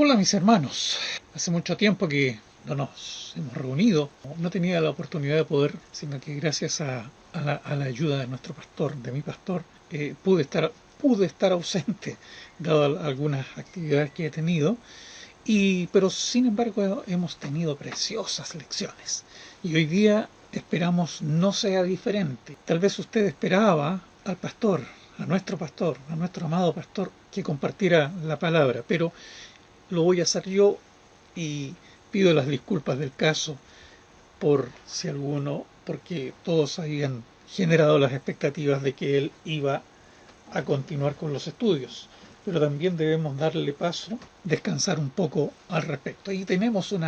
Hola mis hermanos, hace mucho tiempo que no nos hemos reunido, no tenía la oportunidad de poder, sino que gracias a la ayuda de nuestro pastor, de mi pastor, pude estar ausente, dado algunas actividades que he tenido, pero sin embargo hemos tenido preciosas lecciones y hoy día esperamos no sea diferente. Tal vez usted esperaba al pastor, a nuestro amado pastor, que compartiera la palabra, pero lo voy a hacer yo y pido las disculpas del caso porque todos habían generado las expectativas de que él iba a continuar con los estudios, pero también debemos darle paso, descansar un poco al respecto. Ahí tenemos en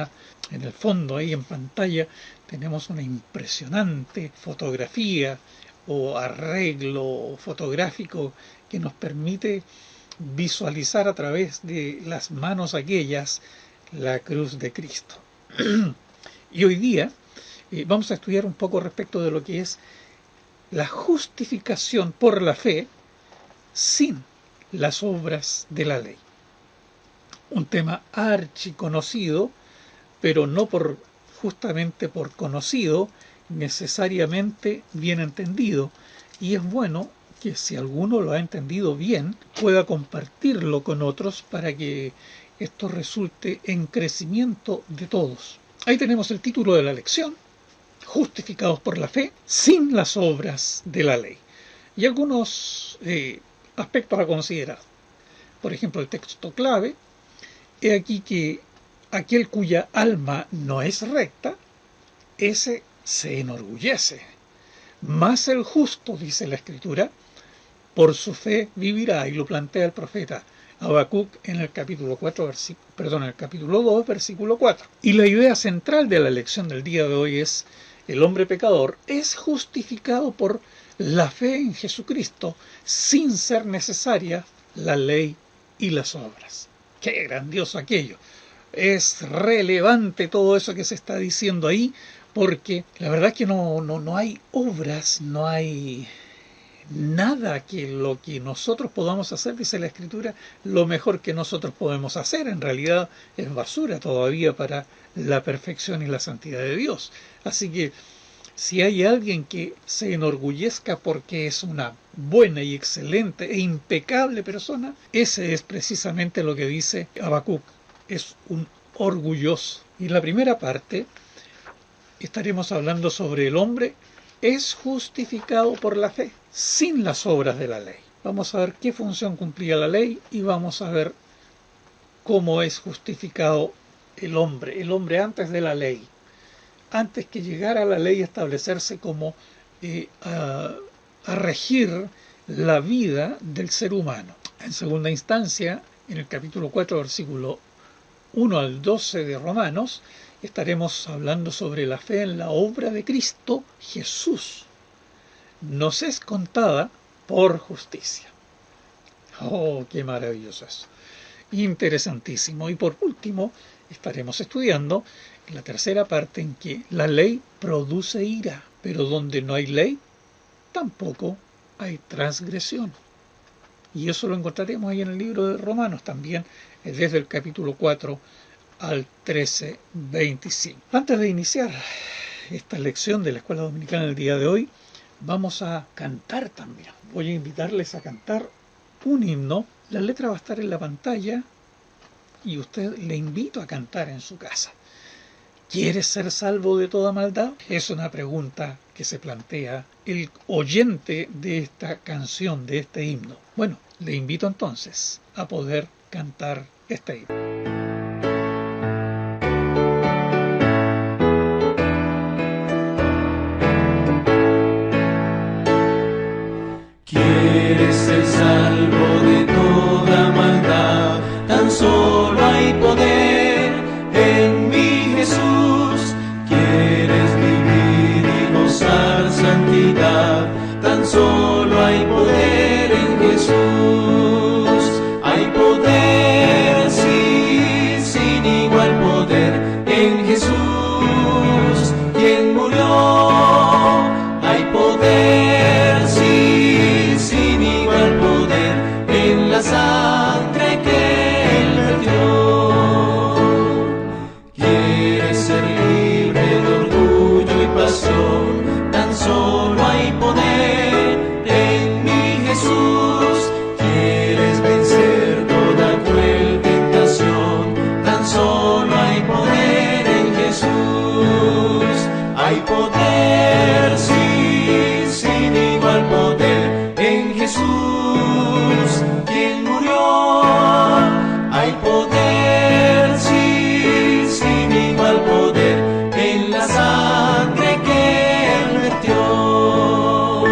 el fondo, ahí en pantalla, tenemos una impresionante fotografía o arreglo fotográfico que nos permite visualizar a través de las manos aquellas la cruz de Cristo. Y hoy día vamos a estudiar un poco respecto de lo que es la justificación por la fe sin las obras de la ley. Un tema archiconocido, pero no justamente por conocido, necesariamente bien entendido. Y es bueno que si alguno lo ha entendido bien, pueda compartirlo con otros para que esto resulte en crecimiento de todos. Ahí tenemos el título de la lección: justificados por la fe sin las obras de la ley. Y algunos aspectos a considerar. Por ejemplo, el texto clave: he aquí que aquel cuya alma no es recta, ese se enorgullece. Mas el justo, dice la Escritura, por su fe vivirá, y lo plantea el profeta Habacuc en el capítulo 2, versículo 4. Y la idea central de la lección del día de hoy es: el hombre pecador es justificado por la fe en Jesucristo sin ser necesaria la ley y las obras. ¡Qué grandioso aquello! Es relevante todo eso que se está diciendo ahí, porque la verdad es que no hay obras, no hay nada que lo que nosotros podamos hacer, dice la Escritura, lo mejor que nosotros podemos hacer. En realidad es basura todavía para la perfección y la santidad de Dios. Así que si hay alguien que se enorgullezca porque es una buena y excelente e impecable persona, ese es precisamente lo que dice Habacuc: es un orgulloso. Y en la primera parte estaremos hablando sobre el hombre es justificado por la fe sin las obras de la ley. Vamos a ver qué función cumplía la ley y vamos a ver cómo es justificado el hombre antes de la ley, antes que llegara la ley a establecerse como a regir la vida del ser humano. En segunda instancia, en el capítulo 4, versículo 1 al 12 de Romanos, estaremos hablando sobre la fe en la obra de Cristo Jesús. Nos es contada por justicia. ¡Oh, qué maravilloso eso! Interesantísimo. Y por último, estaremos estudiando en la tercera parte en que la ley produce ira, pero donde no hay ley, tampoco hay transgresión. Y eso lo encontraremos ahí en el libro de Romanos también, desde el capítulo 4 al 13:25. Antes de iniciar esta lección de la Escuela Dominical el día de hoy, vamos a cantar también. Voy a invitarles a cantar un himno. La letra va a estar en la pantalla y usted le invito a cantar en su casa. ¿Quieres ser salvo de toda maldad? Es una pregunta que se plantea el oyente de esta canción, de este himno. Bueno, le invito entonces a poder cantar este himno. Quieres ser salvo de toda maldad, tan solo hay poder en mi Jesús. Quieres vivir y gozar santidad, tan solo hay poder en Jesús. Hay poder, sí, sin igual poder en Jesús, quien murió. Hay poder, sí, sin igual poder en la sangre que Él vertió. poder, sí, sin igual poder en Jesús, quien murió. Hay poder, sí, sin igual poder en la sangre que Él vertió.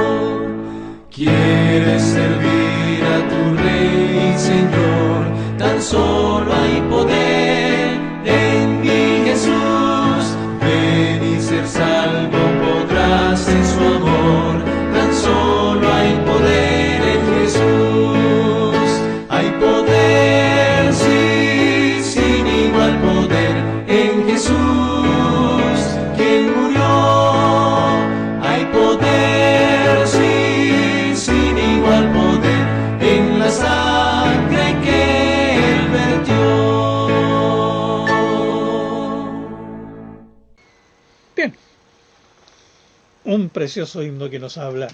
¿Quieres servir a tu Rey, Señor? Tan solo hay poder en mi Jesús. Ven y ser salvo podrás en su amor. Tan solo hay poder en Jesús. Hay poder, sí, sin igual poder en Jesús, quien murió. Hay poder, sí, sin igual poder en la sangre que Él vertió. Bien, un precioso himno que nos habla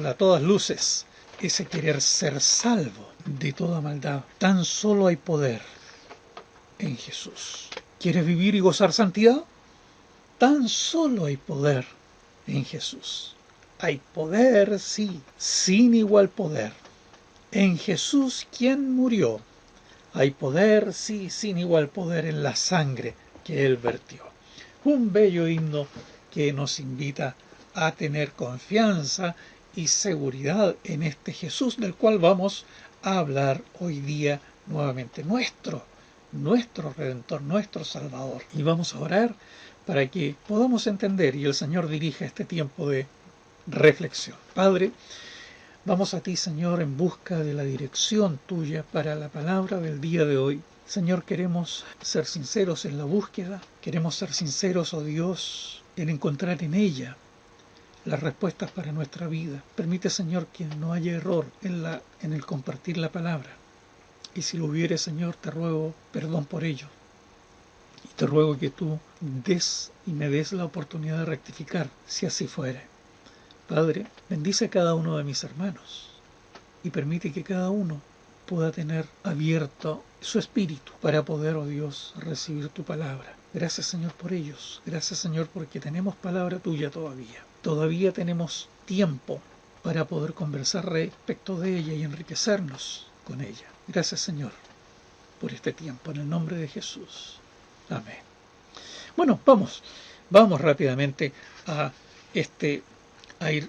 a todas luces, ese querer ser salvo de toda maldad. Tan solo hay poder en Jesús. ¿Quieres vivir y gozar santidad? Tan solo hay poder en Jesús. Hay poder, sí, sin igual poder en Jesús, quien murió. Hay poder, sí, sin igual poder en la sangre que Él vertió. Un bello himno que nos invita a tener confianza y seguridad en este Jesús del cual vamos a hablar hoy día nuevamente. Nuestro Redentor, nuestro Salvador. Y vamos a orar para que podamos entender y el Señor dirija este tiempo de reflexión. Padre, vamos a ti, Señor, en busca de la dirección tuya para la palabra del día de hoy. Señor, queremos ser sinceros en la búsqueda, queremos ser sinceros, oh Dios, en encontrar en ella las respuestas para nuestra vida. Permite, Señor, que no haya error en el compartir la palabra. Y si lo hubiere, Señor, te ruego perdón por ello. Y te ruego que tú me des la oportunidad de rectificar, si así fuere. Padre, bendice a cada uno de mis hermanos y permite que cada uno pueda tener abierto su espíritu para poder, oh Dios, recibir tu palabra. Gracias, Señor, por ellos. Gracias, Señor, porque tenemos palabra tuya todavía. Todavía tenemos tiempo para poder conversar respecto de ella y enriquecernos con ella. Gracias, Señor, por este tiempo. En el nombre de Jesús. Amén. Bueno, vamos rápidamente a ir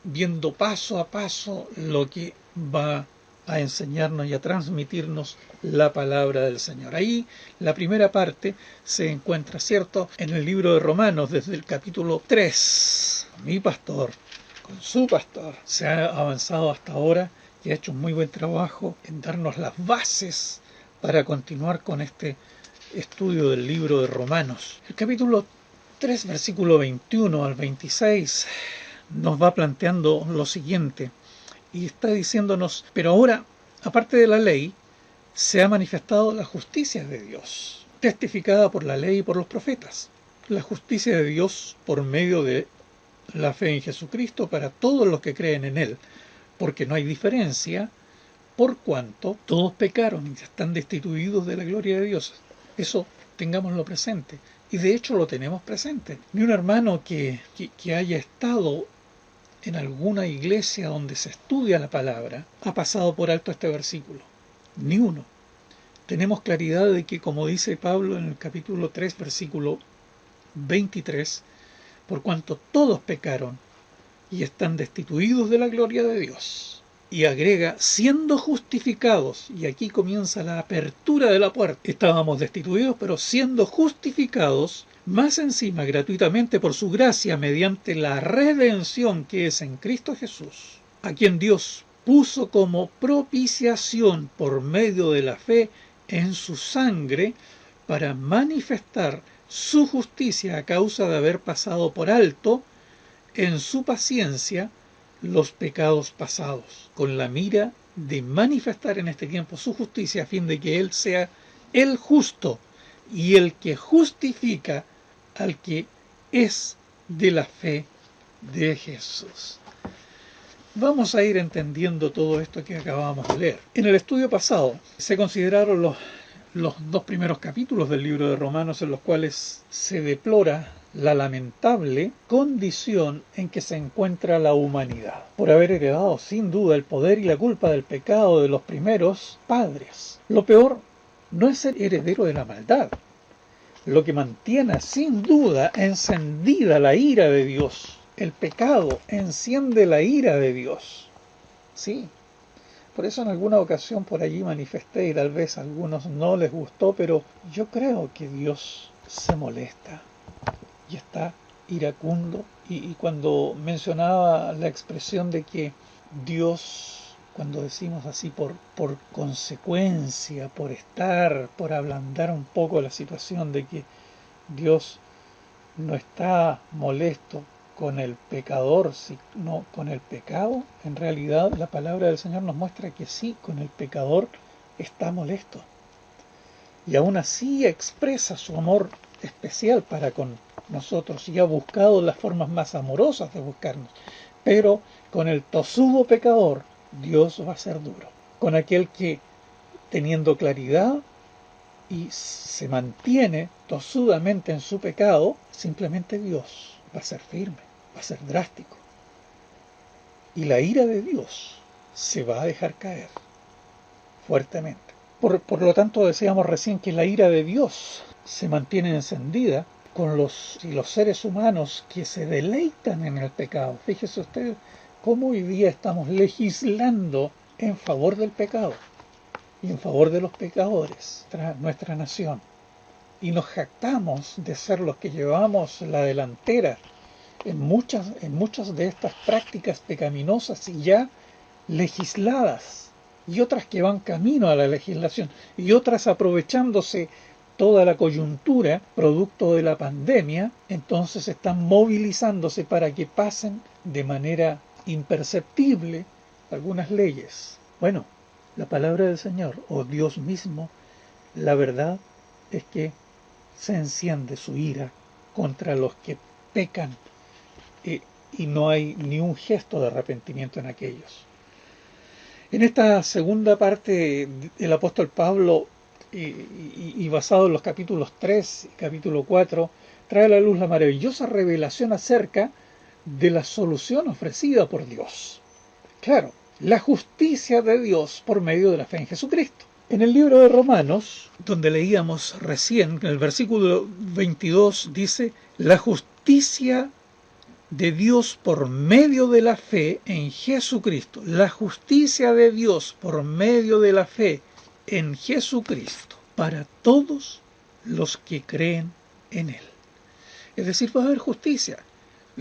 viendo paso a paso lo que va a enseñarnos y a transmitirnos la palabra del Señor. Ahí la primera parte se encuentra, ¿cierto?, en el libro de Romanos, desde el capítulo 3. Mi pastor, con su pastor, se ha avanzado hasta ahora y ha hecho un muy buen trabajo en darnos las bases para continuar con este estudio del libro de Romanos. El capítulo 3, versículo 21 al 26, nos va planteando lo siguiente, y está diciéndonos: pero ahora, aparte de la ley, se ha manifestado la justicia de Dios, testificada por la ley y por los profetas. La justicia de Dios por medio de la fe en Jesucristo para todos los que creen en Él, porque no hay diferencia, por cuanto todos pecaron y están destituidos de la gloria de Dios. Eso tengámoslo presente. Y de hecho lo tenemos presente. Ni un hermano que haya estado en alguna iglesia donde se estudia la palabra ha pasado por alto este versículo. Ni uno. Tenemos claridad de que, como dice Pablo en el capítulo 3, versículo 23, por cuanto todos pecaron y están destituidos de la gloria de Dios. Y agrega, siendo justificados, y aquí comienza la apertura de la puerta. Estábamos destituidos, pero siendo justificados, más encima gratuitamente por su gracia, mediante la redención que es en Cristo Jesús, a quien Dios puso como propiciación por medio de la fe en su sangre, para manifestar su justicia a causa de haber pasado por alto en su paciencia los pecados pasados, con la mira de manifestar en este tiempo su justicia, a fin de que Él sea el justo y el que justifica al que es de la fe de Jesús. Vamos a ir entendiendo todo esto que acabamos de leer. En el estudio pasado se consideraron los 2 primeros capítulos del libro de Romanos, en los cuales se deplora la lamentable condición en que se encuentra la humanidad, por haber heredado sin duda el poder y la culpa del pecado de los primeros padres. Lo peor no es ser heredero de la maldad. Lo que mantiene sin duda encendida la ira de Dios. El pecado enciende la ira de Dios. Sí. Por eso en alguna ocasión por allí manifesté, y tal vez a algunos no les gustó, pero yo creo que Dios se molesta y está iracundo. Y cuando mencionaba la expresión de que Dios, cuando decimos así por consecuencia, por ablandar un poco la situación de que Dios no está molesto con el pecador, sino con el pecado, en realidad la palabra del Señor nos muestra que sí, con el pecador está molesto. Y aún así expresa su amor especial para con nosotros y ha buscado las formas más amorosas de buscarnos. Pero con el tosudo pecador, Dios va a ser duro. Con aquel que, teniendo claridad y se mantiene tosudamente en su pecado, simplemente Dios va a ser firme, va a ser drástico. Y la ira de Dios se va a dejar caer fuertemente. Por lo tanto, decíamos recién que la ira de Dios se mantiene encendida con los seres humanos que se deleitan en el pecado. Fíjese usted cómo hoy día estamos legislando en favor del pecado y en favor de los pecadores, nuestra nación. Y nos jactamos de ser los que llevamos la delantera en muchas de estas prácticas pecaminosas y ya legisladas, y otras que van camino a la legislación, y otras aprovechándose toda la coyuntura producto de la pandemia, entonces están movilizándose para que pasen de manera imperceptible algunas leyes. Bueno, la palabra del Señor, o Dios mismo, la verdad es que se enciende su ira contra los que pecan y no hay ni un gesto de arrepentimiento en aquellos. En esta segunda parte del apóstol Pablo, y basado en los capítulos 3 y capítulo 4, trae a la luz la maravillosa revelación acerca de la solución ofrecida por Dios. Claro, la justicia de Dios por medio de la fe en Jesucristo. En el libro de Romanos, donde leíamos recién, en el versículo 22 dice: la justicia de Dios por medio de la fe en Jesucristo. La justicia de Dios por medio de la fe en Jesucristo para todos los que creen en Él. Es decir, va a haber justicia.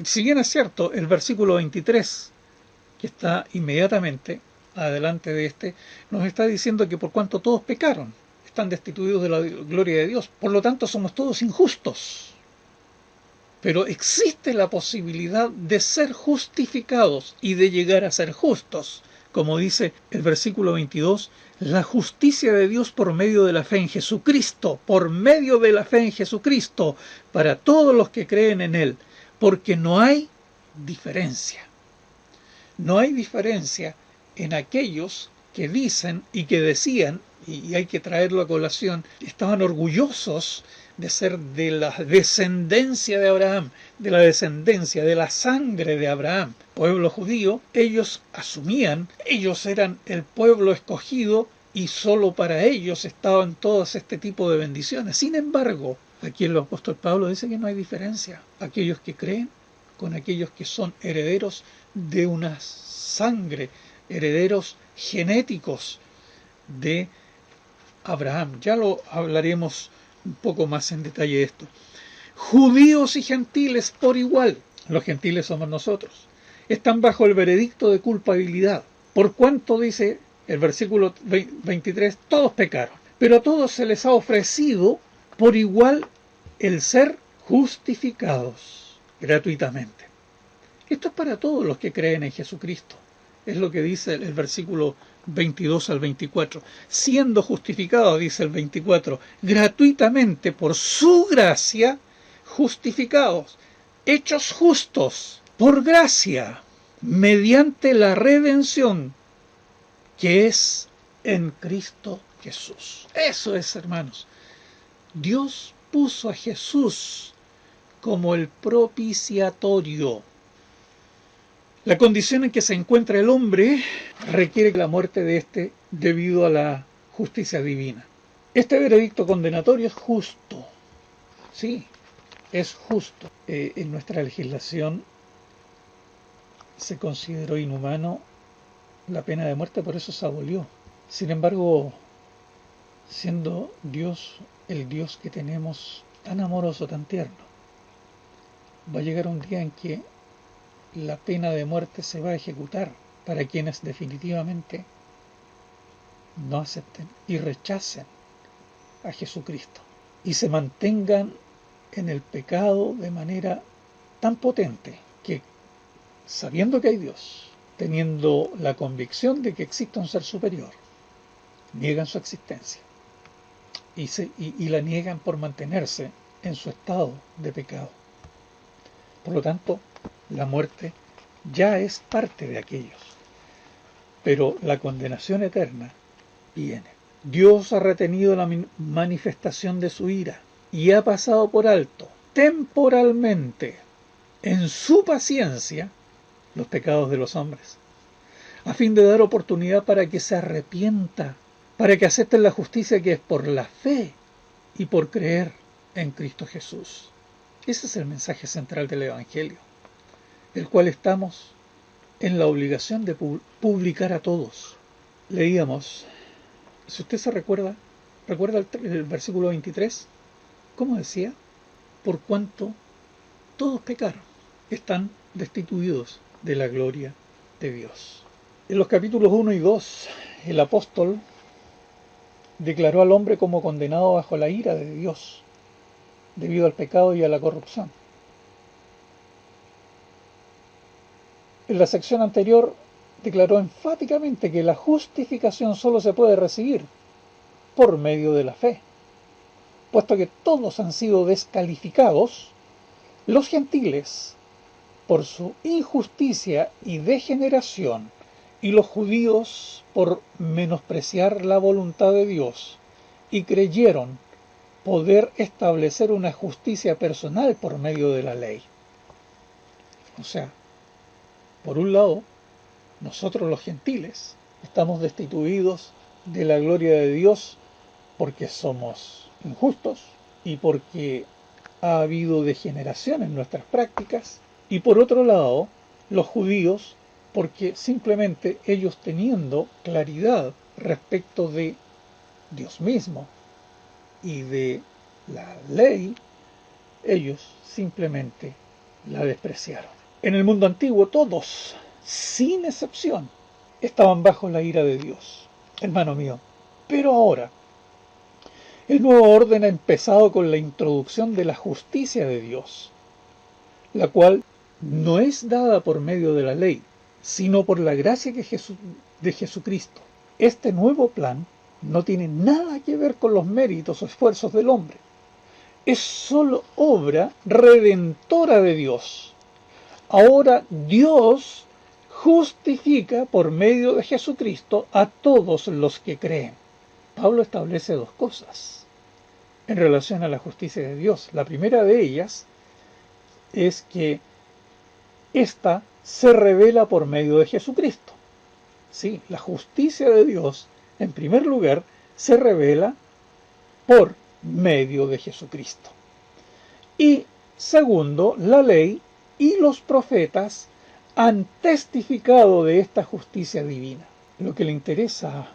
Si bien es cierto, el versículo 23, que está inmediatamente adelante de este, nos está diciendo que por cuanto todos pecaron, están destituidos de la gloria de Dios, por lo tanto somos todos injustos. Pero existe la posibilidad de ser justificados y de llegar a ser justos. Como dice el versículo 22, la justicia de Dios por medio de la fe en Jesucristo, por medio de la fe en Jesucristo, para todos los que creen en Él, porque no hay diferencia. No hay diferencia en aquellos que dicen y que decían, y hay que traerlo a colación, estaban orgullosos de ser de la descendencia de Abraham, de la descendencia, de la sangre de Abraham, pueblo judío. Ellos asumían, ellos eran el pueblo escogido y solo para ellos estaban todos este tipo de bendiciones. Sin embargo, aquí el apóstol Pablo dice que no hay diferencia. Aquellos que creen con aquellos que son herederos de una sangre, herederos genéticos de Abraham. Ya lo hablaremos un poco más en detalle de esto. Judíos y gentiles por igual, los gentiles somos nosotros, están bajo el veredicto de culpabilidad. Por cuanto, dice el versículo 23, todos pecaron, pero a todos se les ha ofrecido por igual el ser justificados gratuitamente. Esto es para todos los que creen en Jesucristo. Es lo que dice el versículo 22 al 24. Siendo justificados, dice el 24, gratuitamente por su gracia, justificados, hechos justos, por gracia, mediante la redención que es en Cristo Jesús. Eso es, hermanos. Dios puso a Jesús como el propiciatorio. La condición en que se encuentra el hombre requiere la muerte de éste debido a la justicia divina. Este veredicto condenatorio es justo. Sí, es justo. En nuestra legislación se consideró inhumano la pena de muerte, por eso se abolió. Sin embargo, siendo Dios el Dios que tenemos, tan amoroso, tan tierno, va a llegar un día en que la pena de muerte se va a ejecutar para quienes definitivamente no acepten y rechacen a Jesucristo y se mantengan en el pecado de manera tan potente que, sabiendo que hay Dios, teniendo la convicción de que existe un ser superior, niegan su existencia y la niegan por mantenerse en su estado de pecado. Por lo tanto, la muerte ya es parte de aquellos, pero la condenación eterna viene. Dios ha retenido la manifestación de su ira y ha pasado por alto temporalmente en su paciencia los pecados de los hombres, a fin de dar oportunidad para que se arrepienta, para que acepten la justicia que es por la fe y por creer en Cristo Jesús. Ese es el mensaje central del Evangelio, el cual estamos en la obligación de publicar a todos. Leíamos, si usted se recuerda el versículo 23, ¿cómo decía? Por cuanto todos pecaron, están destituidos de la gloria de Dios. En los capítulos 1 y 2, el apóstol declaró al hombre como condenado bajo la ira de Dios, debido al pecado y a la corrupción. En la sección anterior declaró enfáticamente que la justificación solo se puede recibir por medio de la fe. Puesto que todos han sido descalificados, los gentiles, por su injusticia y degeneración, y los judíos por menospreciar la voluntad de Dios, y creyeron poder establecer una justicia personal por medio de la ley. O sea, por un lado, nosotros los gentiles estamos destituidos de la gloria de Dios porque somos injustos y porque ha habido degeneración en nuestras prácticas, y por otro lado, los judíos porque simplemente ellos, teniendo claridad respecto de Dios mismo y de la ley, ellos simplemente la despreciaron. En el mundo antiguo todos, sin excepción, estaban bajo la ira de Dios, hermano mío. Pero ahora, el nuevo orden ha empezado con la introducción de la justicia de Dios, la cual no es dada por medio de la ley, sino por la gracia de Jesucristo. Este nuevo plan no tiene nada que ver con los méritos o esfuerzos del hombre. Es solo obra redentora de Dios. Ahora Dios justifica por medio de Jesucristo a todos los que creen. Pablo establece dos cosas en relación a la justicia de Dios. La primera de ellas es que ésta se revela por medio de Jesucristo. Sí, la justicia de Dios, en primer lugar, se revela por medio de Jesucristo. Y segundo, la ley y los profetas han testificado de esta justicia divina. Lo que le interesa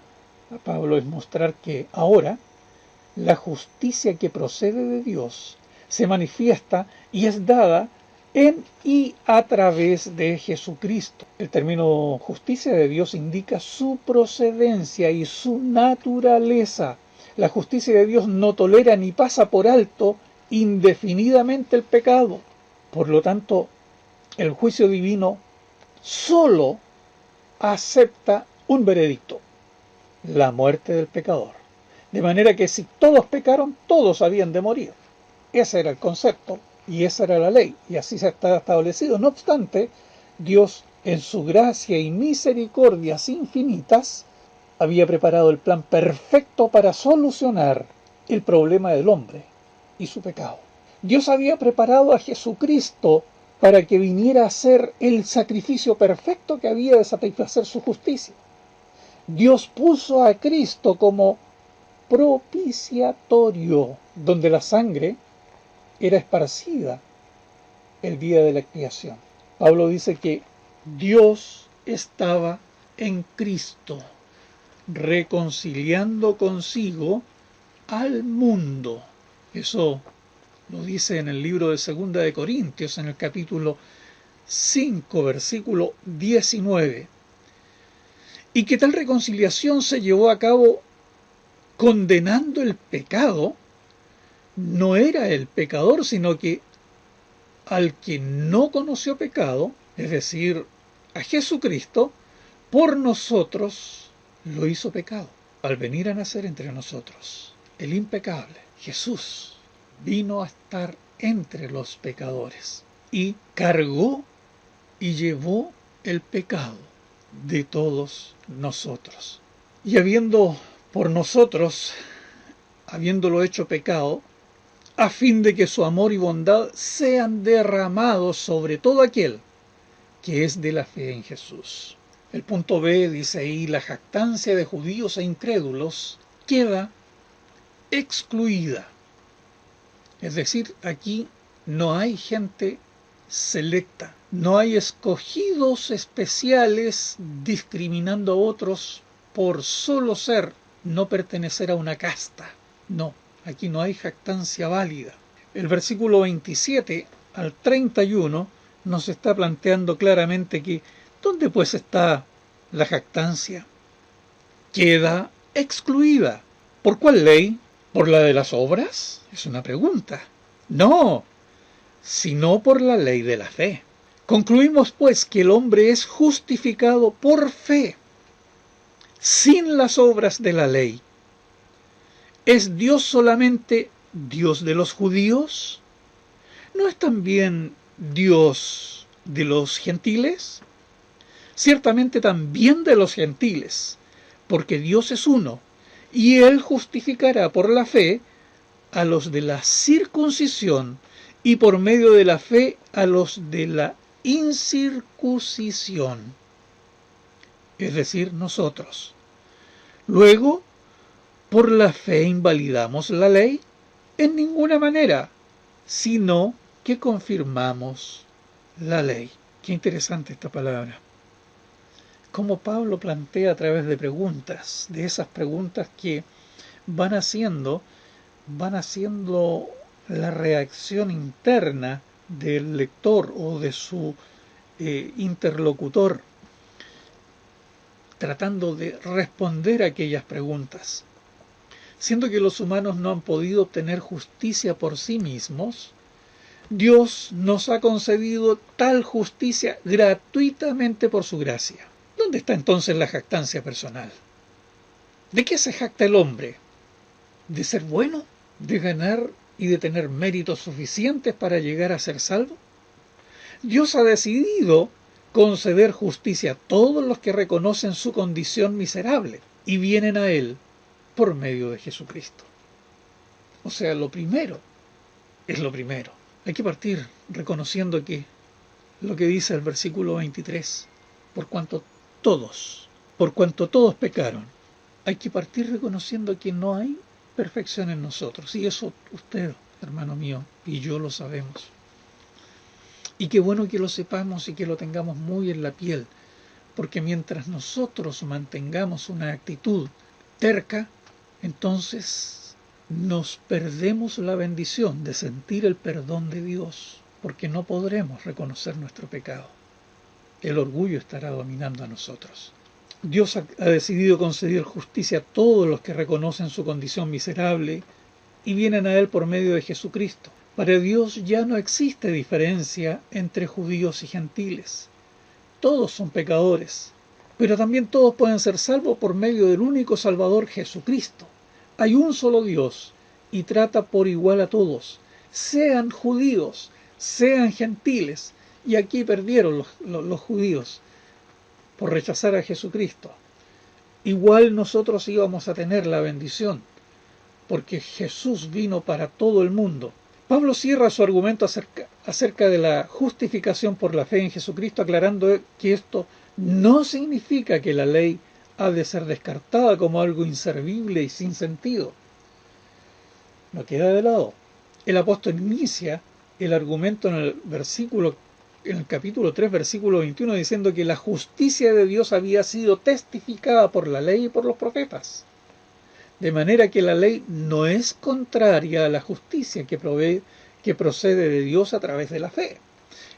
a Pablo es mostrar que ahora la justicia que procede de Dios se manifiesta y es dada en y a través de Jesucristo. El término justicia de Dios indica su procedencia y su naturaleza. La justicia de Dios no tolera ni pasa por alto indefinidamente el pecado. Por lo tanto, el juicio divino solo acepta un veredicto: la muerte del pecador. De manera que si todos pecaron, todos habían de morir. Ese era el concepto y esa era la ley, y así se está establecido. No obstante, Dios, en su gracia y misericordias infinitas, había preparado el plan perfecto para solucionar el problema del hombre y su pecado. Dios había preparado a Jesucristo para que viniera a ser el sacrificio perfecto que había de satisfacer su justicia. Dios puso a Cristo como propiciatorio, donde la sangre era esparcida el día de la expiación. Pablo dice que Dios estaba en Cristo, reconciliando consigo al mundo. Eso lo dice en el libro de Segunda de Corintios, en el capítulo 5, versículo 19. Y que tal reconciliación se llevó a cabo condenando el pecado, no era el pecador, sino que al que no conoció pecado, es decir, a Jesucristo, por nosotros lo hizo pecado, al venir a nacer entre nosotros. El impecable, Jesús, vino a estar entre los pecadores y cargó y llevó el pecado de todos nosotros. Y habiendo por nosotros, habiéndolo hecho pecado, a fin de que su amor y bondad sean derramados sobre todo aquel que es de la fe en Jesús. El punto B dice ahí: la jactancia de judíos e incrédulos queda excluida. Es decir, aquí no hay gente selecta, no hay escogidos especiales discriminando a otros por solo ser, no pertenecer a una casta. No, aquí no hay jactancia válida. El versículo 27 al 31 nos está planteando claramente que ¿dónde pues está la jactancia? Queda excluida. ¿Por cuál ley? ¿Por la de las obras? Es una pregunta. No, sino por la ley de la fe. Concluimos pues que el hombre es justificado por fe, sin las obras de la ley. ¿Es Dios solamente Dios de los judíos? ¿No es también Dios de los gentiles? Ciertamente también de los gentiles, porque Dios es uno, y Él justificará por la fe a los de la circuncisión y por medio de la fe a los de la incircuncisión, es decir, nosotros. Luego, ¿por la fe invalidamos la ley? En ninguna manera, sino que confirmamos la ley. Qué interesante esta palabra. Como Pablo plantea a través de preguntas, de esas preguntas que van haciendo la reacción interna del lector o de su interlocutor, tratando de responder a aquellas preguntas. Siendo que los humanos no han podido obtener justicia por sí mismos, Dios nos ha concedido tal justicia gratuitamente por su gracia. ¿Dónde está entonces la jactancia personal? ¿De qué se jacta el hombre? ¿De ser bueno? ¿De ganar y de tener méritos suficientes para llegar a ser salvo? Dios ha decidido conceder justicia a todos los que reconocen su condición miserable y vienen a Él por medio de Jesucristo. O sea, lo primero es lo primero. Hay que partir reconociendo que lo que dice el versículo 23, por cuanto todos pecaron, hay que partir reconociendo que no hay perfección en nosotros. Y eso usted, hermano mío, y yo lo sabemos. Y qué bueno que lo sepamos y que lo tengamos muy en la piel, porque mientras nosotros mantengamos una actitud terca, entonces nos perdemos la bendición de sentir el perdón de Dios, porque no podremos reconocer nuestro pecado. El orgullo estará dominando a nosotros. Dios ha decidido conceder justicia a todos los que reconocen su condición miserable y vienen a Él por medio de Jesucristo. Para Dios ya no existe diferencia entre judíos y gentiles. Todos son pecadores, pero también todos pueden ser salvos por medio del único Salvador, Jesucristo. Hay un solo Dios y trata por igual a todos, sean judíos, sean gentiles. Y aquí perdieron los judíos por rechazar a Jesucristo. igual nosotros íbamos a tener la bendición, porque Jesús vino para todo el mundo. Pablo cierra su argumento acerca de la justificación por la fe en Jesucristo, aclarando que esto no significa que la ley ha de ser descartada como algo inservible y sin sentido. No queda de lado. El apóstol inicia el argumento en el capítulo 3, versículo 21, diciendo que la justicia de Dios había sido testificada por la ley y por los profetas. De manera que la ley no es contraria a la justicia que procede de Dios a través de la fe.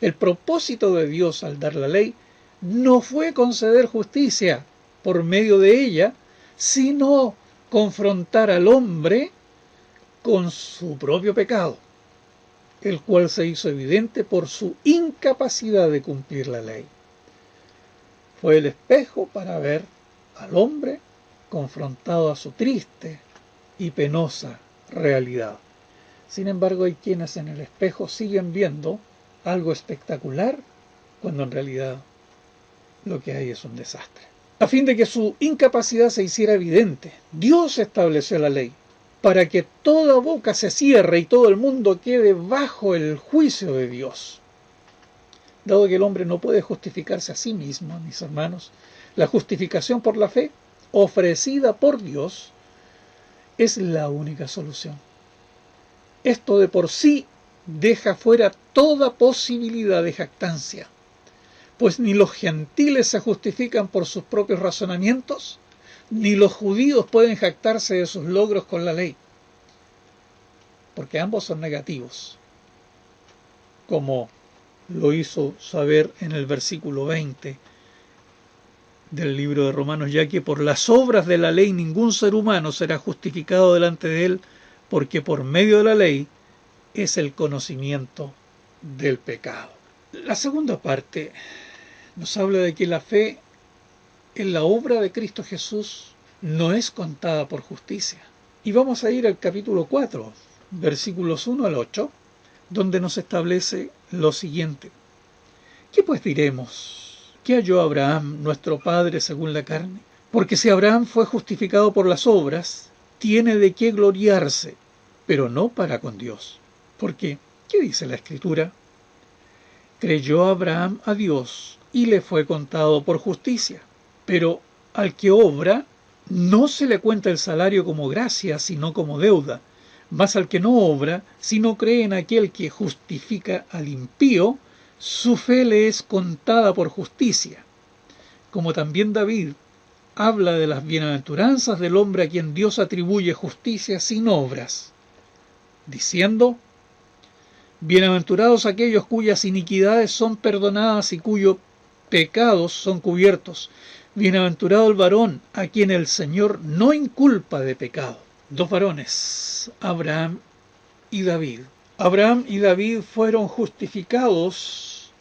El propósito de Dios al dar la ley no fue conceder justicia por medio de ella, sino confrontar al hombre con su propio pecado, el cual se hizo evidente por su incapacidad de cumplir la ley. Fue el espejo para ver al hombre confrontado a su triste y penosa realidad. Sin embargo, hay quienes en el espejo siguen viendo algo espectacular cuando en realidad lo que hay es un desastre. A fin de que su incapacidad se hiciera evidente, Dios estableció la ley para que toda boca se cierre y todo el mundo quede bajo el juicio de Dios. Dado que el hombre no puede justificarse a sí mismo, mis hermanos, la justificación por la fe ofrecida por Dios es la única solución. Esto de por sí deja fuera toda posibilidad de jactancia, pues ni los gentiles se justifican por sus propios razonamientos, ni los judíos pueden jactarse de sus logros con la ley, porque ambos son negativos, como lo hizo saber en el versículo 20 del libro de Romanos, ya que por las obras de la ley ningún ser humano será justificado delante de él, porque por medio de la ley es el conocimiento del pecado. La segunda parte nos habla de que la fe en la obra de Cristo Jesús no es contada por justicia. Y vamos a ir al capítulo 4, versículos 1 al 8, donde nos establece lo siguiente. ¿Qué pues diremos? ¿Qué halló Abraham, nuestro padre, según la carne? Porque si Abraham fue justificado por las obras, tiene de qué gloriarse, pero no para con Dios. Porque, ¿qué dice la Escritura? Creyó Abraham a Dios y le fue contado por justicia. Pero al que obra, no se le cuenta el salario como gracia, sino como deuda. Mas al que no obra, si no cree en aquel que justifica al impío, su fe le es contada por justicia. Como también David habla de las bienaventuranzas del hombre a quien Dios atribuye justicia sin obras, diciendo: bienaventurados aquellos cuyas iniquidades son perdonadas y cuyos pecados son cubiertos. Bienaventurado el varón a quien el Señor no inculpa de pecado. Dos varones, Abraham y David. Abraham y David fueron justificados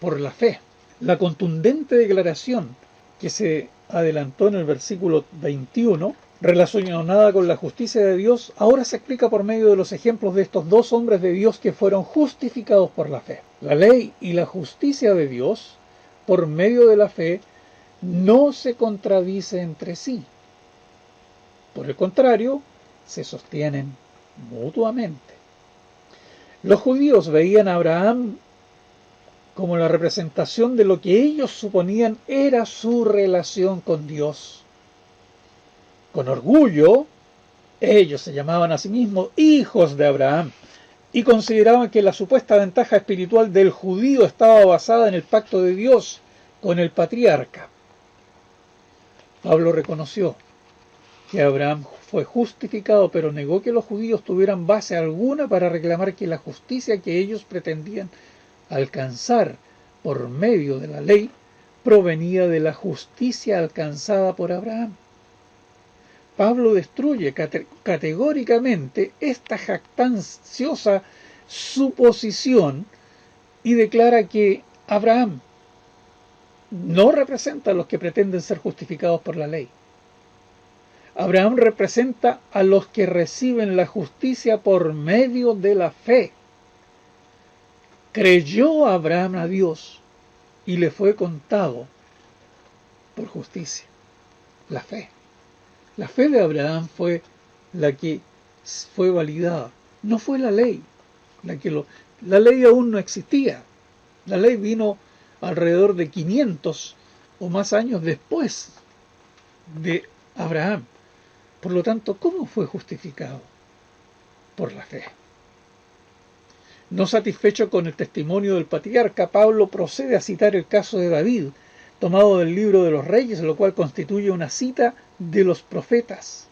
por la fe. La contundente declaración que se adelantó en el versículo 21, relacionada con la justicia de Dios, ahora se explica por medio de los ejemplos de estos dos hombres de Dios que fueron justificados por la fe. La ley y la justicia de Dios, por medio de la fe, no se contradice entre sí. Por el contrario, se sostienen mutuamente. Los judíos veían a Abraham como la representación de lo que ellos suponían era su relación con Dios. Con orgullo, ellos se llamaban a sí mismos hijos de Abraham y consideraban que la supuesta ventaja espiritual del judío estaba basada en el pacto de Dios con el patriarca. Pablo reconoció que Abraham fue justificado, pero negó que los judíos tuvieran base alguna para reclamar que la justicia que ellos pretendían alcanzar por medio de la ley provenía de la justicia alcanzada por Abraham. Pablo destruye categóricamente esta jactanciosa suposición y declara que Abraham no representa a los que pretenden ser justificados por la ley. Abraham representa a los que reciben la justicia por medio de la fe. Creyó Abraham a Dios y le fue contado por justicia. La fe. La fe de Abraham fue la que fue validada. No fue la ley. La ley aún no existía. La ley vino alrededor de 500 o más años después de Abraham. Por lo tanto, ¿cómo fue justificado? Por la fe. No satisfecho con el testimonio del patriarca, Pablo procede a citar el caso de David, tomado del libro de los Reyes, lo cual constituye una cita de los profetas.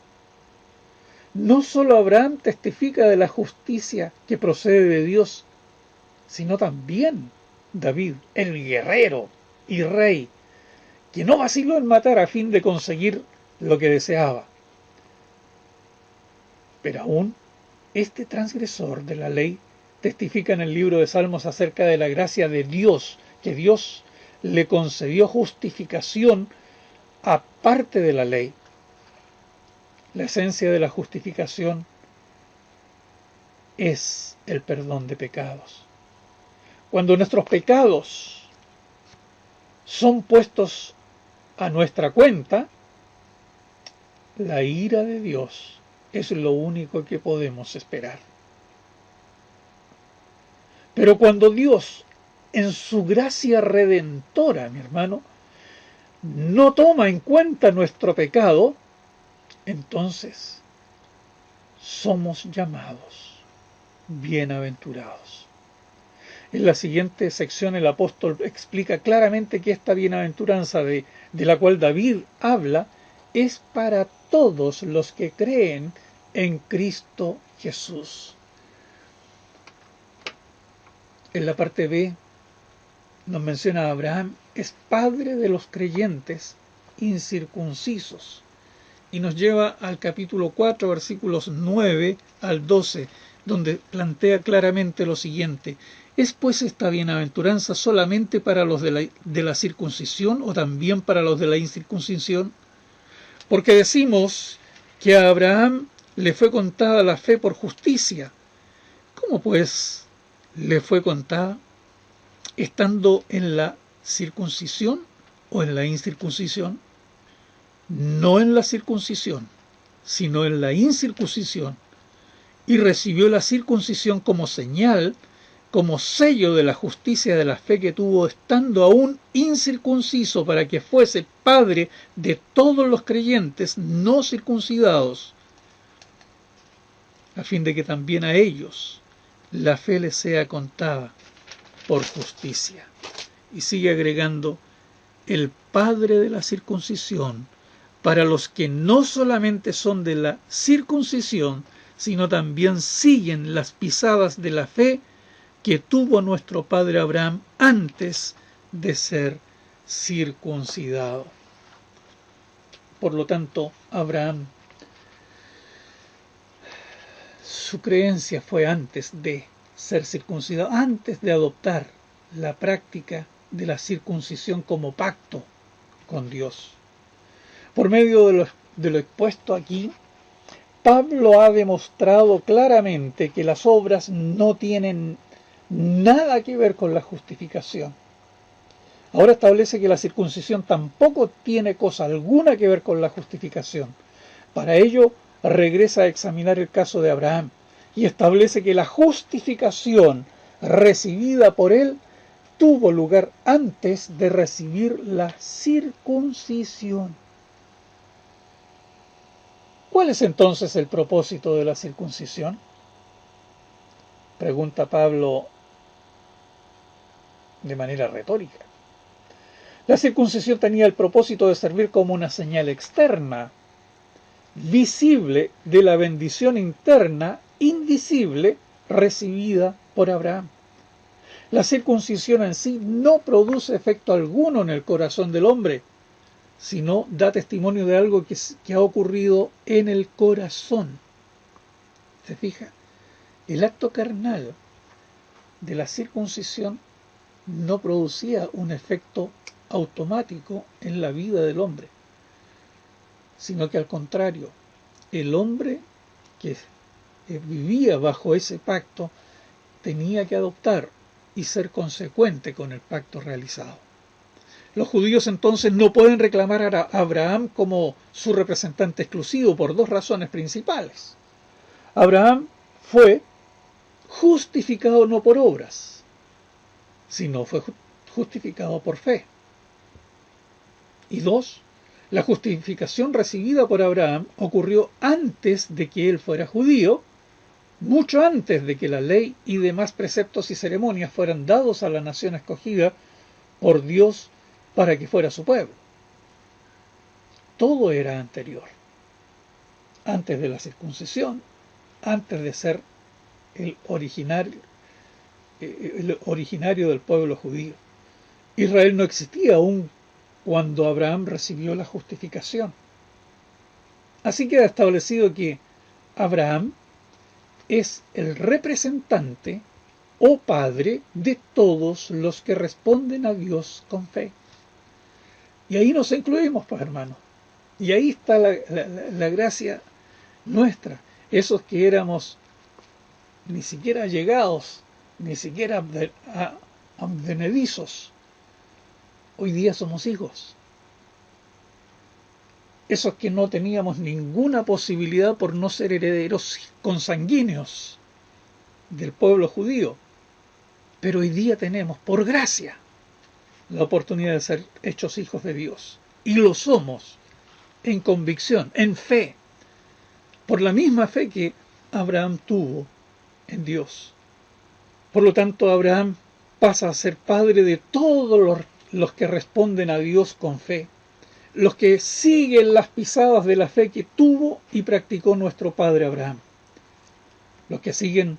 No solo Abraham testifica de la justicia que procede de Dios, sino también David, el guerrero y rey, que no vaciló en matar a fin de conseguir lo que deseaba. Pero aún este transgresor de la ley testifica en el libro de Salmos acerca de la gracia de Dios, que Dios le concedió justificación aparte de la ley. La esencia de la justificación es el perdón de pecados. Cuando nuestros pecados son puestos a nuestra cuenta, la ira de Dios es lo único que podemos esperar. Pero cuando Dios, en su gracia redentora, mi hermano, no toma en cuenta nuestro pecado, entonces somos llamados bienaventurados. En la siguiente sección el apóstol explica claramente que esta bienaventuranza de la cual David habla es para todos los que creen en Cristo Jesús. En la parte B nos menciona a Abraham, es padre de los creyentes incircuncisos. Y nos lleva al capítulo 4, versículos 9 al 12, donde plantea claramente lo siguiente. ¿Es pues esta bienaventuranza solamente para los de la circuncisión o también para los de la incircuncisión? Porque decimos que a Abraham le fue contada la fe por justicia. ¿Cómo pues le fue contada? ¿Estando en la circuncisión o en la incircuncisión? No en la circuncisión, sino en la incircuncisión. Y recibió la circuncisión como señal, como sello de la justicia de la fe que tuvo estando aún incircunciso, para que fuese padre de todos los creyentes no circuncidados, a fin de que también a ellos la fe les sea contada por justicia. Y sigue agregando, el padre de la circuncisión, para los que no solamente son de la circuncisión, sino también siguen las pisadas de la fe que tuvo nuestro padre Abraham antes de ser circuncidado. Por lo tanto, Abraham, su creencia fue antes de ser circuncidado, antes de adoptar la práctica de la circuncisión como pacto con Dios. Por medio de lo expuesto aquí, Pablo ha demostrado claramente que las obras no tienen nada que ver con la justificación. Ahora establece que la circuncisión tampoco tiene cosa alguna que ver con la justificación. Para ello, regresa a examinar el caso de Abraham y establece que la justificación recibida por él tuvo lugar antes de recibir la circuncisión. ¿Cuál es entonces el propósito de la circuncisión? Pregunta Pablo de manera retórica. La circuncisión tenía el propósito de servir como una señal externa, visible, de la bendición interna, invisible, recibida por Abraham. La circuncisión en sí no produce efecto alguno en el corazón del hombre, sino da testimonio de algo que ha ocurrido en el corazón. ¿Se fija? El acto carnal de la circuncisión no producía un efecto automático en la vida del hombre, sino que al contrario, el hombre que vivía bajo ese pacto tenía que adoptar y ser consecuente con el pacto realizado. Los judíos entonces no pueden reclamar a Abraham como su representante exclusivo por dos razones principales. Abraham fue justificado no por obras, sino fue justificado por fe. Y dos, la justificación recibida por Abraham ocurrió antes de que él fuera judío, mucho antes de que la ley y demás preceptos y ceremonias fueran dados a la nación escogida por Dios para que fuera su pueblo. Todo era anterior, antes de la circuncisión, antes de ser el originario del pueblo judío. Israel no existía aún cuando Abraham recibió la justificación. Así queda establecido que Abraham es el representante o padre de todos los que responden a Dios con fe. Y ahí nos incluimos, pues, hermanos. Y ahí está la gracia nuestra. Esos que éramos ni siquiera llegados, ni siquiera advenedizos, hoy día somos hijos. Esos que no teníamos ninguna posibilidad por no ser herederos consanguíneos del pueblo judío, pero hoy día tenemos, por gracia, la oportunidad de ser hechos hijos de Dios. Y lo somos en convicción, en fe, por la misma fe que Abraham tuvo en Dios. Por lo tanto, Abraham pasa a ser padre de todos los que responden a Dios con fe, los que siguen las pisadas de la fe que tuvo y practicó nuestro padre Abraham, los que siguen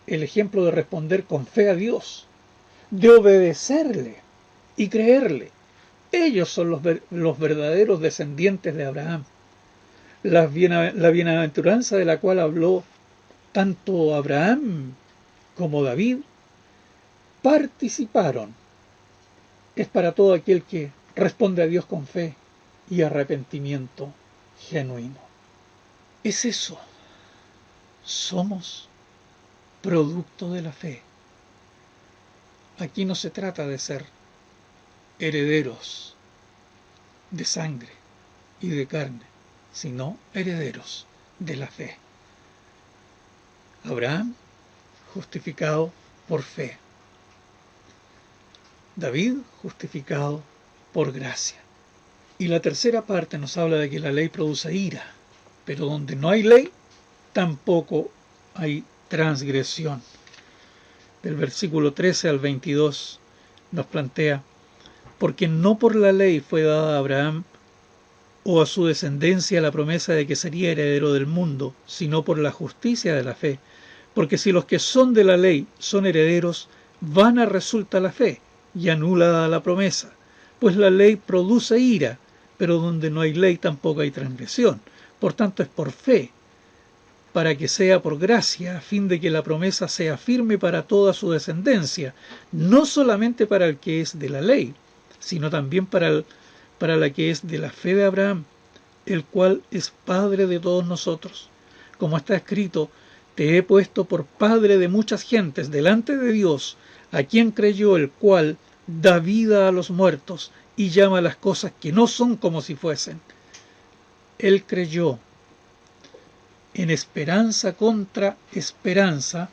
el ejemplo de responder con fe a Dios, de obedecerle y creerle. Ellos son los verdaderos descendientes de Abraham. La bienaventuranza de la cual habló tanto Abraham como David participaron. Es para todo aquel que responde a Dios con fe y arrepentimiento genuino. Es eso. Somos producto de la fe. Aquí no se trata de ser herederos de sangre y de carne, sino herederos de la fe. Abraham, justificado por fe. David, justificado por gracia. Y la tercera parte nos habla de que la ley produce ira, pero donde no hay ley, tampoco hay transgresión. Del versículo 13 al 22 nos plantea: porque no por la ley fue dada a Abraham o a su descendencia la promesa de que sería heredero del mundo, sino por la justicia de la fe. Porque si los que son de la ley son herederos, vana resulta la fe y anulada la promesa, pues la ley produce ira, pero donde no hay ley tampoco hay transgresión. Por tanto es por fe, para que sea por gracia, a fin de que la promesa sea firme para toda su descendencia, no solamente para el que es de la ley, sino también para la que es de la fe de Abraham, el cual es padre de todos nosotros. Como está escrito: te he puesto por padre de muchas gentes delante de Dios, a quien creyó, el cual da vida a los muertos y llama las cosas que no son como si fuesen. Él creyó en esperanza contra esperanza,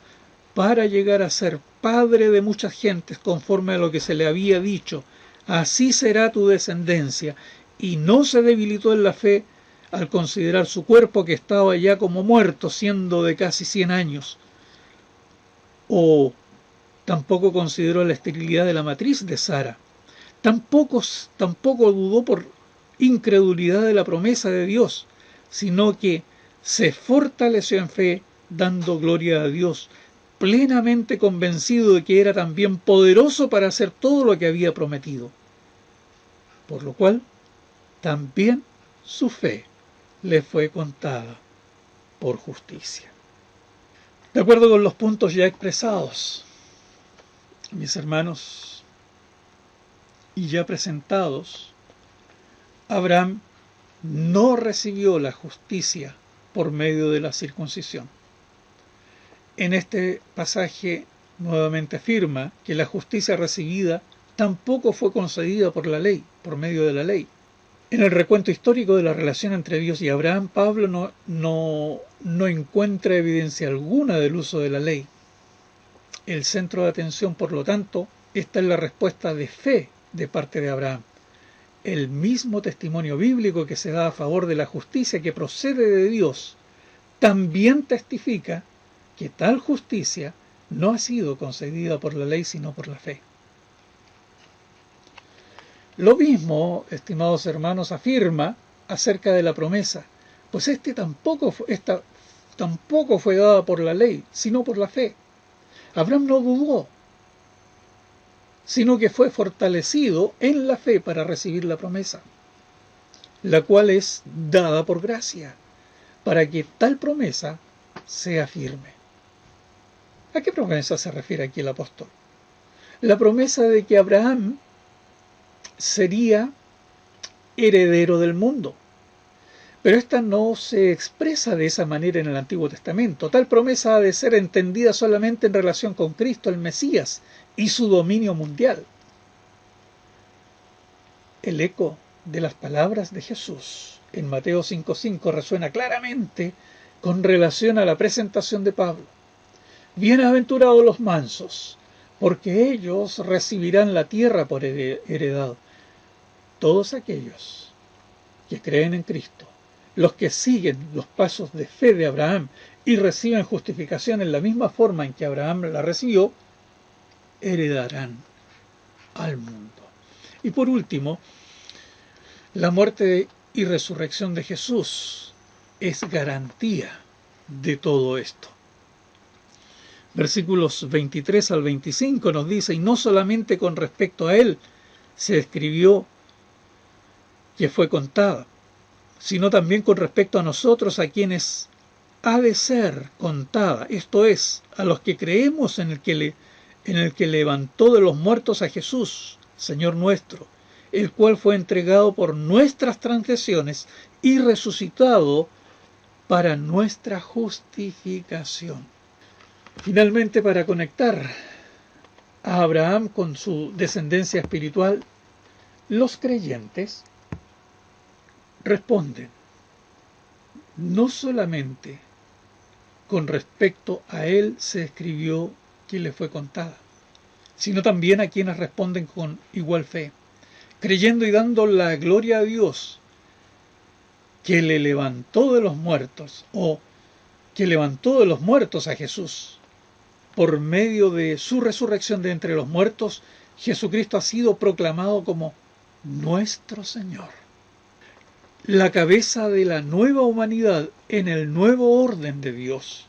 para llegar a ser padre de muchas gentes, conforme a lo que se le había dicho: así será tu descendencia. Y no se debilitó en la fe al considerar su cuerpo, que estaba ya como muerto, siendo de casi 100 años. O tampoco consideró la esterilidad de la matriz de Sara. Tampoco dudó por incredulidad de la promesa de Dios, sino que se fortaleció en fe, dando gloria a Dios, plenamente convencido de que era también poderoso para hacer todo lo que había prometido. Por lo cual, también su fe le fue contada por justicia. De acuerdo con los puntos ya expresados, mis hermanos, y ya presentados, Abraham no recibió la justicia por medio de la circuncisión. En este pasaje nuevamente afirma que la justicia recibida tampoco fue concedida por la ley, por medio de la ley. En el recuento histórico de la relación entre Dios y Abraham, Pablo no encuentra evidencia alguna del uso de la ley. El centro de atención, por lo tanto, está en la respuesta de fe de parte de Abraham. El mismo testimonio bíblico que se da a favor de la justicia que procede de Dios, también testifica que tal justicia no ha sido concedida por la ley, sino por la fe. Lo mismo, estimados hermanos, afirma acerca de la promesa, pues esta tampoco fue dada por la ley, sino por la fe. Abraham no dudó, sino que fue fortalecido en la fe para recibir la promesa, la cual es dada por gracia, para que tal promesa sea firme. ¿A qué promesa se refiere aquí el apóstol? La promesa de que Abraham sería heredero del mundo. Pero esta no se expresa de esa manera en el Antiguo Testamento. Tal promesa ha de ser entendida solamente en relación con Cristo, el Mesías, y su dominio mundial. El eco de las palabras de Jesús en Mateo 5:5 resuena claramente con relación a la presentación de Pablo. Bienaventurados los mansos, porque ellos recibirán la tierra por heredad. Todos aquellos que creen en Cristo, los que siguen los pasos de fe de Abraham y reciben justificación en la misma forma en que Abraham la recibió, heredarán al mundo. Y por último, la muerte y resurrección de Jesús es garantía de todo esto. Versículos 23 al 25 nos dice, y no solamente con respecto a él se escribió que fue contada, sino también con respecto a nosotros, a quienes ha de ser contada, esto es, a los que creemos en el que levantó de los muertos a Jesús, Señor nuestro, el cual fue entregado por nuestras transgresiones y resucitado para nuestra justificación. Finalmente, para conectar a Abraham con su descendencia espiritual, los creyentes responden no solamente con respecto a él se escribió que le fue contada, sino también a quienes responden con igual fe, creyendo y dando la gloria a Dios que le levantó de los muertos, o que levantó de los muertos a Jesús. Por medio de su resurrección de entre los muertos, Jesucristo ha sido proclamado como nuestro Señor, la cabeza de la nueva humanidad en el nuevo orden de Dios.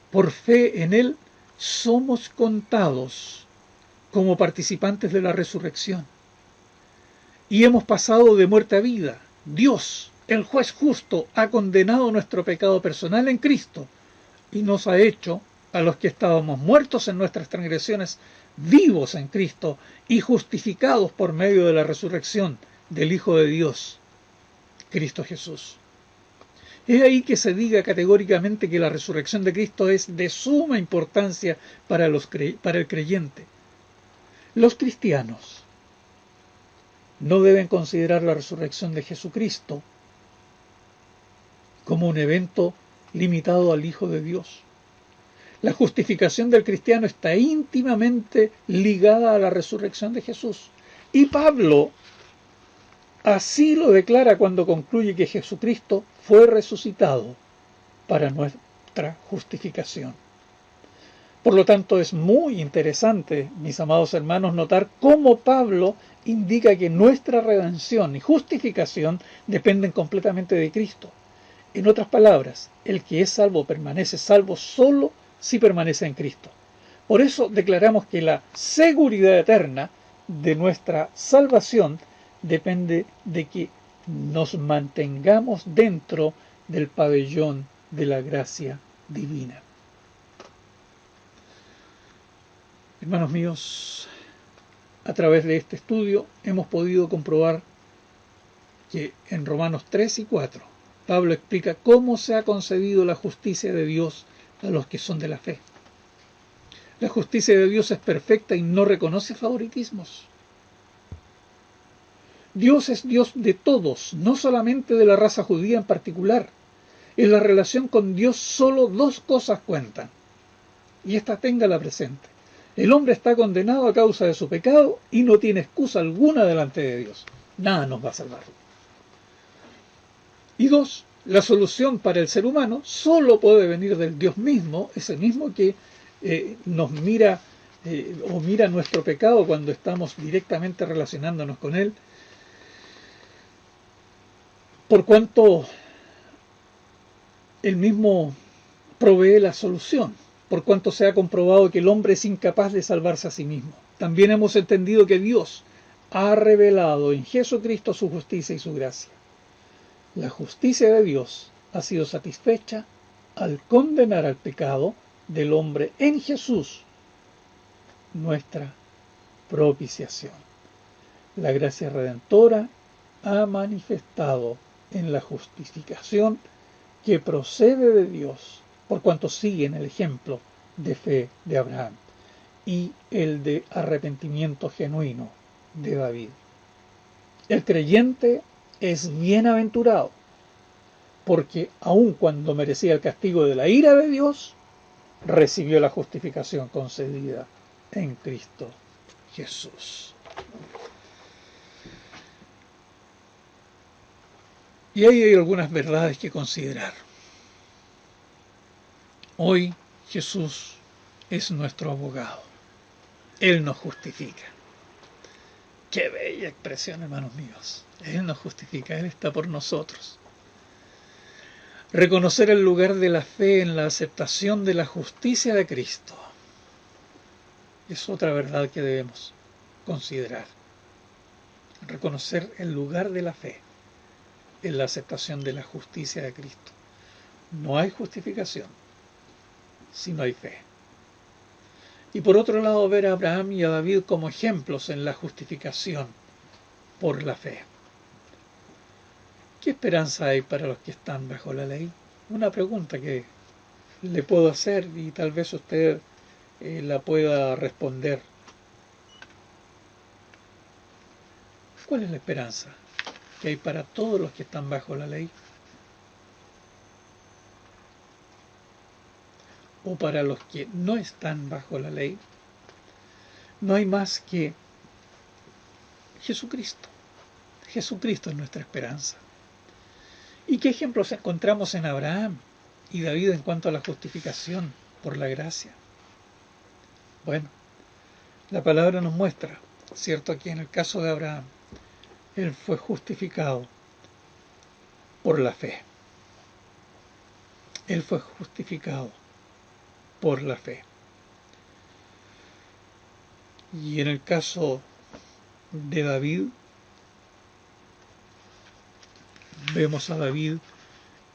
Por fe en Él somos contados como participantes de la resurrección y hemos pasado de muerte a vida. Dios, el juez justo, ha condenado nuestro pecado personal en Cristo y nos ha hecho, a los que estábamos muertos en nuestras transgresiones, vivos en Cristo y justificados por medio de la resurrección del Hijo de Dios, Cristo Jesús. Es ahí que se diga categóricamente que la resurrección de Cristo es de suma importancia para el creyente. Los cristianos no deben considerar la resurrección de Jesucristo como un evento limitado al Hijo de Dios. La justificación del cristiano está íntimamente ligada a la resurrección de Jesús. Y Pablo así lo declara cuando concluye que Jesucristo fue resucitado para nuestra justificación. Por lo tanto, es muy interesante, mis amados hermanos, notar cómo Pablo indica que nuestra redención y justificación dependen completamente de Cristo. En otras palabras, el que es salvo permanece salvo solo si permanece en Cristo. Por eso declaramos que la seguridad eterna de nuestra salvación depende de que nos mantengamos dentro del pabellón de la gracia divina. Hermanos míos, a través de este estudio hemos podido comprobar que en Romanos 3 y 4 Pablo explica cómo se ha concedido la justicia de Dios a los que son de la fe. La justicia de Dios es perfecta y no reconoce favoritismos. Dios es Dios de todos, no solamente de la raza judía en particular. En la relación con Dios solo dos cosas cuentan, y esta téngala presente. El hombre está condenado a causa de su pecado y no tiene excusa alguna delante de Dios. Nada nos va a salvar. Y dos, la solución para el ser humano solo puede venir del Dios mismo, ese mismo que nos mira o mira nuestro pecado cuando estamos directamente relacionándonos con Él, por cuanto Él mismo provee la solución, por cuanto se ha comprobado que el hombre es incapaz de salvarse a sí mismo. También hemos entendido que Dios ha revelado en Jesucristo su justicia y su gracia. La justicia de Dios ha sido satisfecha al condenar al pecado del hombre en Jesús, nuestra propiciación. La gracia redentora ha manifestado en la justificación que procede de Dios, por cuanto siguen el ejemplo de fe de Abraham y el de arrepentimiento genuino de David. El creyente es bienaventurado, porque aun cuando merecía el castigo de la ira de Dios, recibió la justificación concedida en Cristo Jesús. Y ahí hay algunas verdades que considerar. Hoy Jesús es nuestro abogado. Él nos justifica. Qué bella expresión, hermanos míos. Él nos justifica, Él está por nosotros. Reconocer el lugar de la fe en la aceptación de la justicia de Cristo es otra verdad que debemos considerar. Reconocer el lugar de la fe en la aceptación de la justicia de Cristo. No hay justificación si no hay fe. Y por otro lado, ver a Abraham y a David como ejemplos en la justificación por la fe. ¿Qué esperanza hay para los que están bajo la ley? Una pregunta que le puedo hacer y tal vez usted la pueda responder. ¿Cuál es la esperanza que hay para todos los que están bajo la ley? O para los que no están bajo la ley. No hay más que Jesucristo. Jesucristo es nuestra esperanza. ¿Y qué ejemplos encontramos en Abraham y David en cuanto a la justificación por la gracia? Bueno, la palabra nos muestra, ¿cierto?, que en el caso de Abraham, él fue justificado por la fe. Él fue justificado por la fe. Y en el caso de David, vemos a David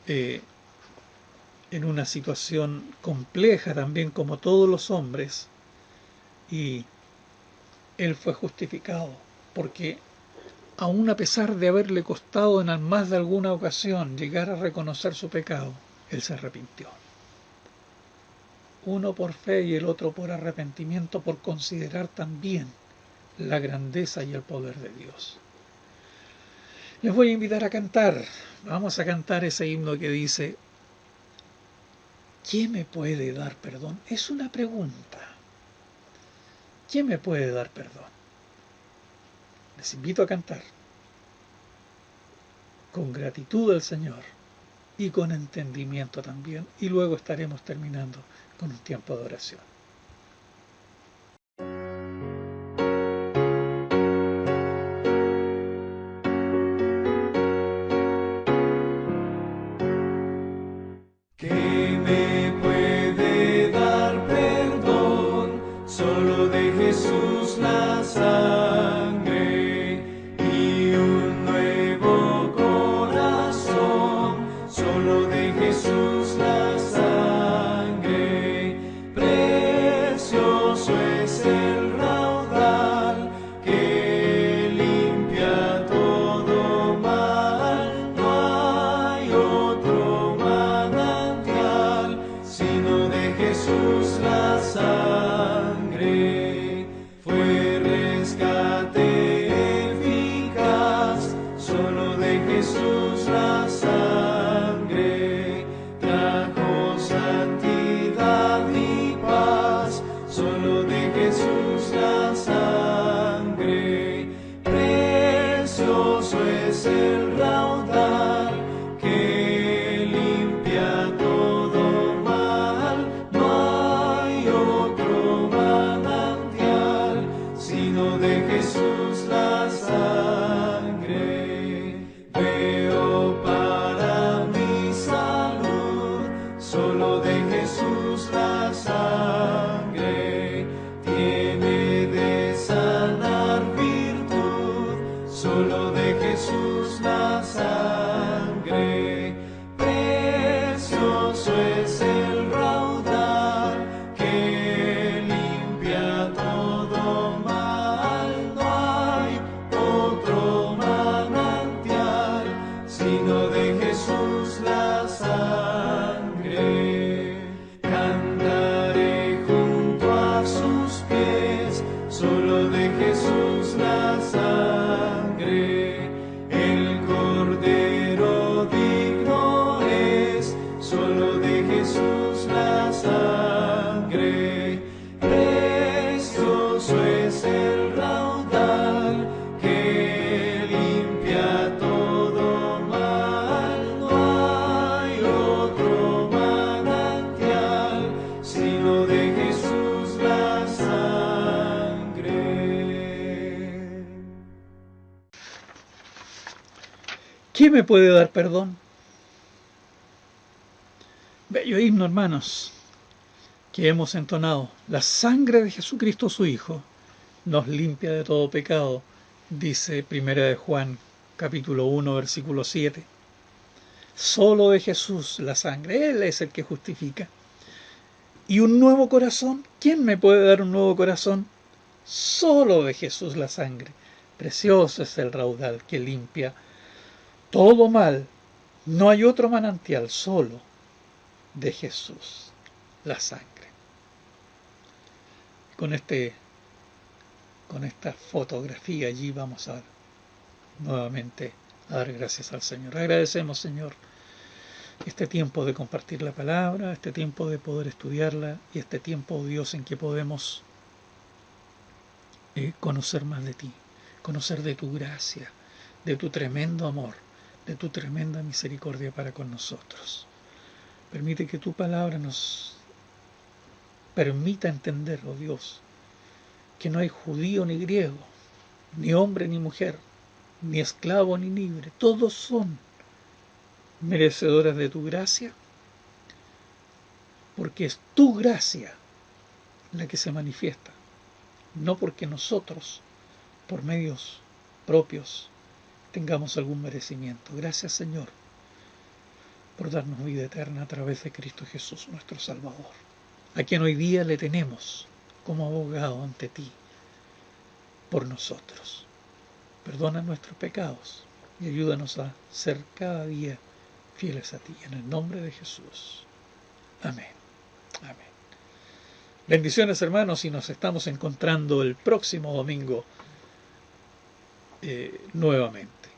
en una situación compleja también como todos los hombres, y él fue justificado porque aun a pesar de haberle costado en más de alguna ocasión llegar a reconocer su pecado, él se arrepintió. Uno por fe y el otro por arrepentimiento, por considerar también la grandeza y el poder de Dios. Les voy a invitar a cantar. Vamos a cantar ese himno que dice: ¿quién me puede dar perdón? Es una pregunta. ¿Quién me puede dar perdón? Les invito a cantar con gratitud al Señor y con entendimiento también, y luego estaremos terminando con un tiempo de oración. ¿Quién me puede dar perdón? Solo de Jesús la sangre y un nuevo corazón. Solo de Jesús la sangre. de Jesús la sangre. Veo para mi salud, solo de Jesús la sangre. Tiene de sanar virtud, solo de Jesús la sangre. Precioso es el raudal que limpia todo mal. No hay otro manantial sino de Jesús la sangre. Cantaré junto a sus pies, solo de Jesús la sangre. El Cordero digno es, solo de Jesús la sangre. Precioso es el raudal que limpia todo mal. No hay otro manantial sino de Jesús la sangre. ¿Qué me puede dar perdón? Bello himno, hermanos, que hemos entonado. La sangre de Jesucristo su Hijo nos limpia de todo pecado, dice 1 de Juan capítulo 1 versículo 7. Solo de Jesús la sangre, Él es el que justifica. ¿Y un nuevo corazón? ¿Quién me puede dar un nuevo corazón? Solo de Jesús la sangre. Precioso es el raudal que limpia todo mal. No hay otro manantial, solo de Jesús la sangre. Con esta fotografía allí vamos a nuevamente a dar gracias al Señor. Agradecemos, Señor, este tiempo de compartir la palabra, este tiempo de poder estudiarla y este tiempo, oh Dios, en que podemos conocer más de ti, conocer de tu gracia, de tu tremendo amor, de tu tremenda misericordia para con nosotros. Permite que tu palabra nos permita entender, oh Dios, que no hay judío ni griego, ni hombre ni mujer, ni esclavo ni libre. Todos son merecedores de tu gracia, porque es tu gracia la que se manifiesta, no porque nosotros, por medios propios, tengamos algún merecimiento. Gracias, Señor, por darnos vida eterna a través de Cristo Jesús, nuestro Salvador, a quien hoy día le tenemos como abogado ante ti por nosotros. Perdona nuestros pecados y ayúdanos a ser cada día fieles a ti. En el nombre de Jesús. Amén. Amén. Bendiciones, hermanos, y nos estamos encontrando el próximo domingo nuevamente.